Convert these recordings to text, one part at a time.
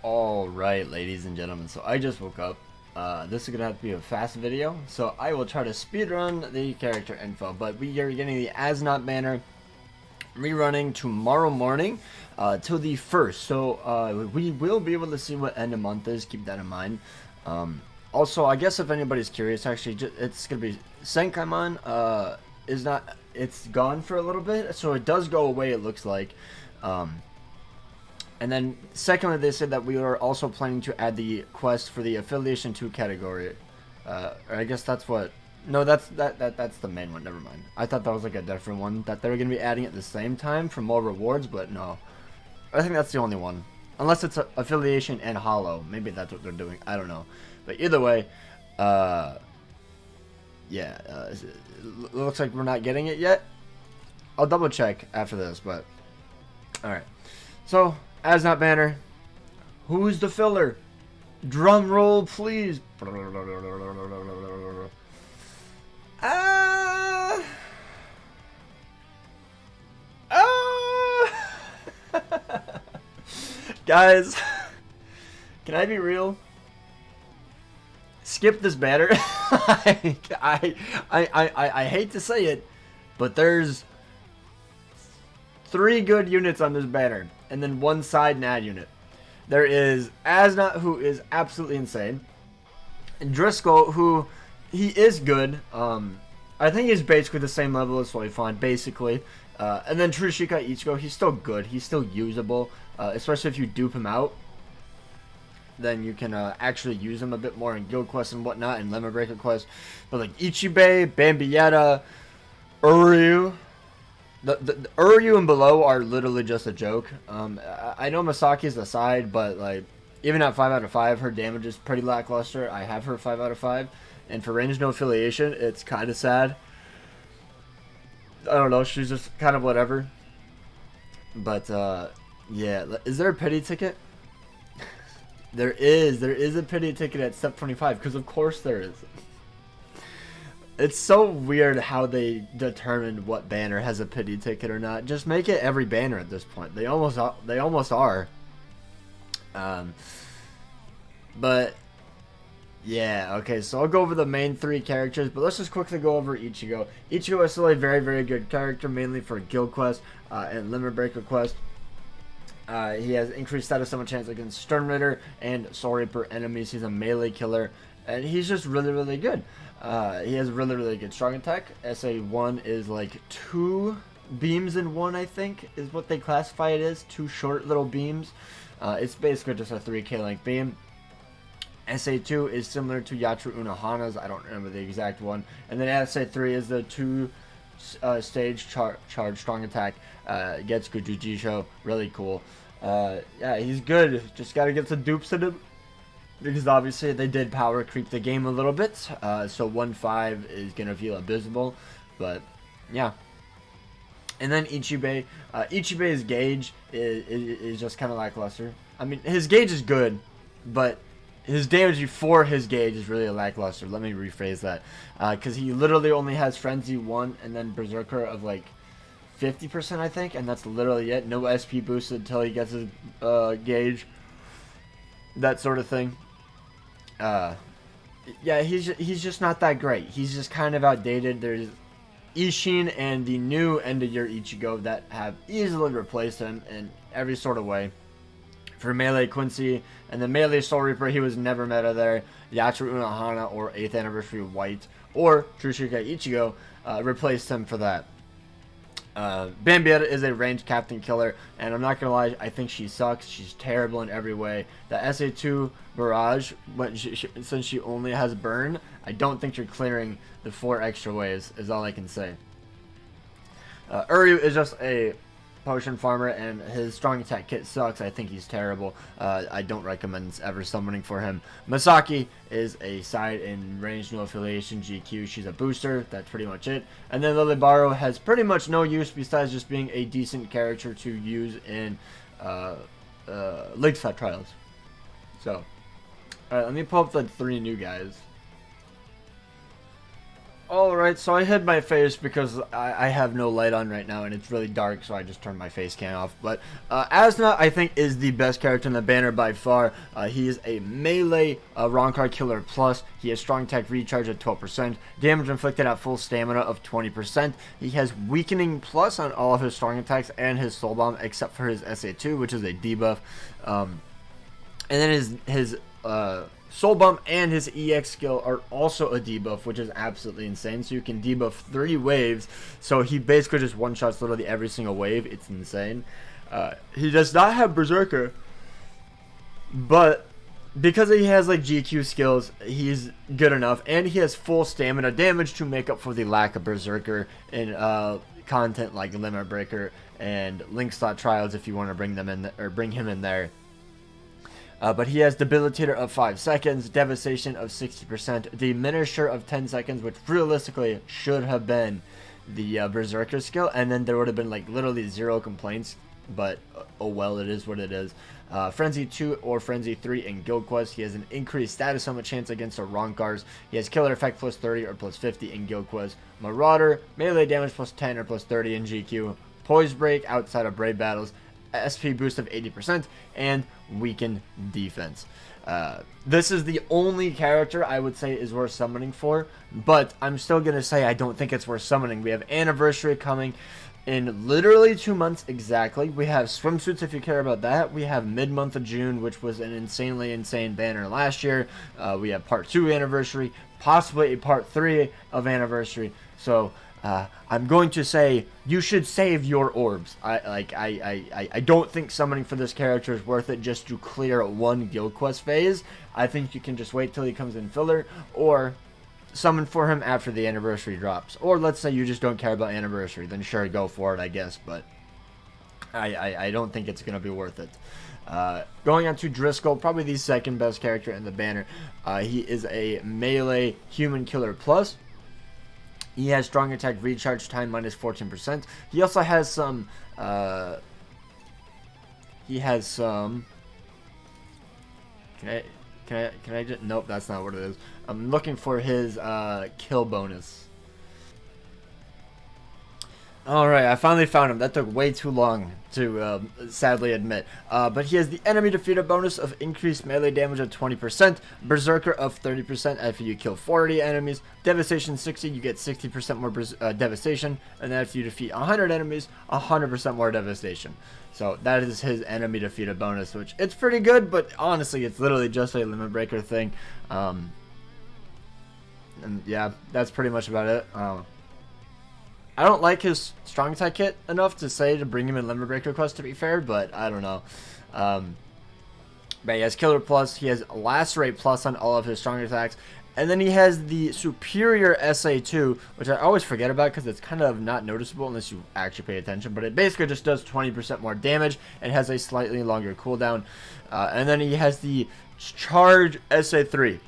Alright, ladies and gentlemen, so I just woke up. This is going to have to be a fast video, so I will try to speedrun the character info, but we are getting the As Not banner rerunning tomorrow morning till the 1st, so we will be able to see what end of month is, keep that in mind. Also, I guess if anybody's curious, actually, it's going to be Senkaimon is not, it's gone for a little bit, so it does go away, it looks like. And then, secondly, they said that we are also planning to add the quest for the Affiliation 2 category. Or I guess that's what... No, that's the main one. Never mind. I thought that was like a different one that they were going to be adding at the same time for more rewards, but no. I think that's the only one. Unless it's Affiliation and Hollow. Maybe that's what they're doing. I don't know. But either way, yeah. It looks like we're not getting it yet. I'll double check after this, but... Alright. So... As Not banner, who's the filler? Drum roll, please. Guys, can I be real? Skip this banner. I hate to say it, but there's 3 good units on this banner, and then 1 side NAD unit. There is As Not, who is absolutely insane, and Driscoll, who he is good. I think he's basically the same level as Soifon, basically. And then Tsushika Ichigo, he's still good. He's still usable, especially if you dupe him out. Then you can actually use him a bit more in guild quests and whatnot, and lemon breaker quests. But like Ichibei, Bambietta, Uryu. The Uryu and below are literally just a joke. I know Masaki's the side, but like even at 5 out of 5, her damage is pretty lackluster. I have her 5 out of 5, and for range no affiliation, it's kind of sad. I don't know, she's just kind of whatever. But yeah, is there a pity ticket? There is a pity ticket at step 25, because of course there is. It's so weird how they determined what banner has a pity ticket or not. Just make it every banner at this point. They almost are. But yeah, okay. So I'll go over the main 3 characters, but let's just quickly go over Ichigo. Ichigo is still a very, very good character, mainly for guild quest and limit breaker quest. He has increased status summon chance against Stern Ritter and Soul Reaper enemies. He's a melee killer, and he's just really, really good. He has really, really good strong attack. SA1 is like 2 beams in 1, I think, is what they classify it as. 2 short little beams. It's basically just a 3k length beam. SA2 is similar to Yatru Unohana's. I don't remember the exact one. And then SA3 is the 2 stage charge strong attack. Gets Gujujisho. Really cool. Yeah, he's good. Just gotta get some dupes in him, because obviously they did power creep the game a little bit, so 1-5 is going to feel abysmal, but yeah. And then Ichibei. Ichibei's gauge is just kind of lackluster. I mean, his gauge is good, but his damage before his gauge is really lackluster. Let me rephrase that, because he literally only has Frenzy 1 and then Berserker of like 50%, I think, and that's literally it. No SP boosted until he gets his gauge. That sort of thing. Yeah, he's just not that great. He's just kind of outdated. There's Ishin and the new end of year Ichigo that have easily replaced him in every sort of way. For melee Quincy and the melee Soul Reaper, he was never meta there. Yatru Unohana or 8th Anniversary White or Tsushika Ichigo replaced him for that. Bambietta is a ranged captain killer, and I'm not gonna lie, I think she sucks. She's terrible in every way. The SA2 Barrage, since she only has burn, I don't think you're clearing the 4 extra waves, is all I can say. Uryu is just a potion farmer, and his strong attack kit sucks. I think he's terrible. I don't recommend ever summoning for him. Masaki is a side in range, no affiliation, GQ. She's a booster. That's pretty much it. And then Lilibaro has pretty much no use besides just being a decent character to use in Lakeside Trials. So, alright, let me pull up the 3 new guys. Alright, so I hid my face because I have no light on right now and it's really dark, so I just turned my face cam off. But Asna, I think, is the best character in the banner by far. He is a melee Ronkar killer plus. He has strong attack recharge at 12%, damage inflicted at full stamina of 20%. He has weakening plus on all of his strong attacks and his soul bomb except for his SA2, which is a debuff. And then his Soul Bump and his EX skill are also a debuff, which is absolutely insane. So you can debuff 3 waves. So he basically just one-shots literally every single wave. It's insane. He does not have Berserker, but because he has like GQ skills, he's good enough. And he has full stamina damage to make up for the lack of Berserker in content like Limit Breaker and Link Slot Trials if you want to bring them in or bring him in there. But he has Debilitator of 5 seconds, Devastation of 60%, Diminisher of 10 seconds, which realistically should have been the Berserker skill, and then there would have been like literally 0 complaints, but oh well, it is what it is. Frenzy 2 or Frenzy 3 in Guild Quest. He has an increased status summon chance against the Ronkars. He has Killer Effect plus 30 or plus 50 in Guild Quest. Marauder, melee damage plus 10 or plus 30 in GQ. Poise Break outside of Brave Battles. SP boost of 80% and weakened defense. This is the only character I would say is worth summoning for, but I'm still gonna say I don't think it's worth summoning. We have Anniversary coming in literally 2 months exactly. We have Swimsuits if you care about that. We have mid-month of June, which was an insanely insane banner last year. We have part 2 Anniversary, possibly a part 3 of Anniversary. So I'm going to say you should save your orbs. I don't think summoning for this character is worth it just to clear 1 Guild Quest phase. I think you can just wait till he comes in filler, or summon for him after the Anniversary drops. Or let's say you just don't care about Anniversary, then sure, go for it, I guess. But I don't think it's going to be worth it. Going on to Driscoll, probably the second best character in the banner. He is a melee human killer plus. He has strong attack recharge time minus 14%. He also has some. Can I just? Nope, that's not what it is. I'm looking for his kill bonus. Alright, I finally found him. That took way too long to sadly admit. But he has the enemy defeated bonus of increased melee damage of 20%, Berserker of 30% after you kill 40 enemies, Devastation 60, you get 60% more Devastation, and then after you defeat 100 enemies, 100% more Devastation. So that is his enemy defeated bonus, which it's pretty good, but honestly, it's literally just a Limit Breaker thing. And yeah, that's pretty much about it. I don't like his strong attack kit enough to say to bring him in Limit Breaker quest, to be fair, but I don't know. But he has Killer Plus, he has Lacerate Plus on all of his strong attacks, and then he has the Superior SA2, which I always forget about because it's kind of not noticeable unless you actually pay attention, but it basically just does 20% more damage and has a slightly longer cooldown. And then he has the Charge SA3,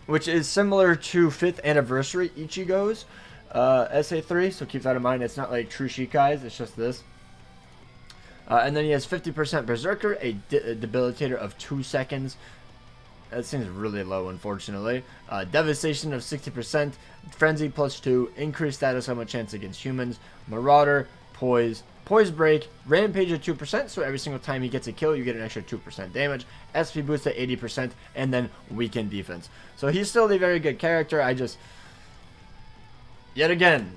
which is similar to 5th Anniversary Ichigo's SA3, so keep that in mind. It's not like True Shikai's, it's just this. And then he has 50% Berserker, a Debilitator of 2 seconds. That seems really low, unfortunately. Devastation of 60%, Frenzy plus 2, increased status summon chance against humans, Marauder, Poise Break, Rampage at 2%, so every single time he gets a kill, you get an extra 2% damage, SP boost at 80%, and then weakened defense. So he's still a very good character. Yet again,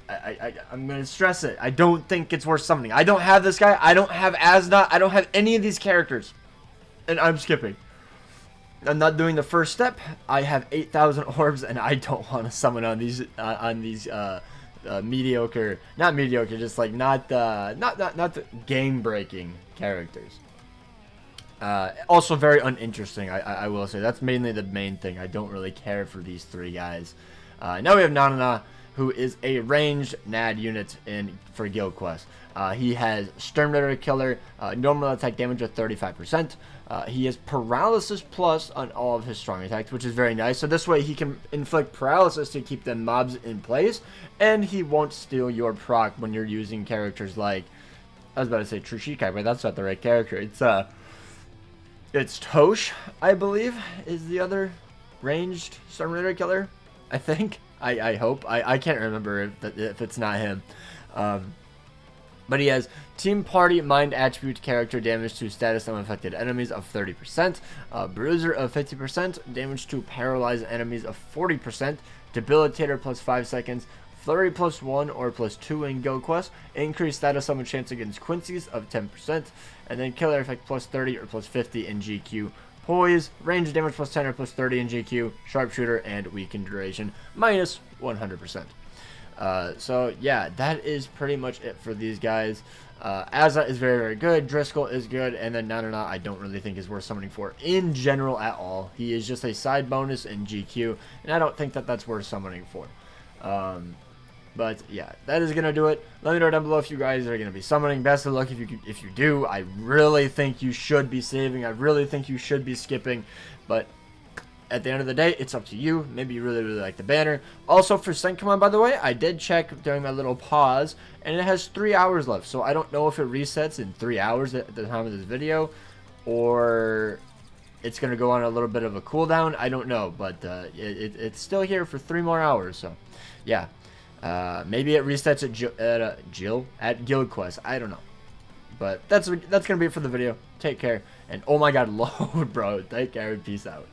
I'm going to stress it. I don't think it's worth summoning. I don't have this guy. I don't have Asna. I don't have any of these characters. And I'm skipping. I'm not doing the first step. I have 8,000 orbs, and I don't want to summon on these mediocre, not mediocre, just like not the game-breaking characters. Also very uninteresting, I will say. That's mainly the main thing. I don't really care for these 3 guys. Now we have NaNaNa, who is a ranged NAD unit for Guild Quest. He has Exterminator Killer, normal attack damage of 35%. He has Paralysis Plus on all of his strong attacks, which is very nice. So this way he can inflict paralysis to keep the mobs in place, and he won't steal your proc when you're using characters like, I was about to say True Shikai, but that's not the right character. It's Tosh, I believe, is the other ranged Exterminator Killer. I think. I hope. I can't remember if it's not him. But he has Team Party Mind Attribute character damage to status unaffected enemies of 30%, Bruiser of 50%, damage to paralyzed enemies of 40%, Debilitator plus 5 seconds, Flurry plus 1 or plus 2 in Guild Quest, increased status summon chance against Quincy's of 10%, and then Killer Effect plus 30 or plus 50 in GQ. Poise, range damage plus 10 or plus 30 in GQ, Sharpshooter, and Weakened Duration minus 100%. So yeah, that is pretty much it for these guys. Azza is very, very good. Driscoll is good. And then NaNaNa I don't really think is worth summoning for in general at all. He is just a side bonus in GQ, and I don't think that that's worth summoning for. But yeah, that is going to do it. Let me know down below if you guys are going to be summoning. Best of luck if you do. I really think you should be saving. I really think you should be skipping. But at the end of the day, it's up to you. Maybe you really, really like the banner. Also, for Sync Command, by the way, I did check during my little pause, and it has 3 hours left. So I don't know if it resets in 3 hours at the time of this video, or it's going to go on a little bit of a cooldown. I don't know, but it's still here for 3 more hours. So, yeah. Maybe it resets at Guild Quest. I don't know. But that's going to be it for the video. Take care. And oh my god, load, bro. Take care and peace out.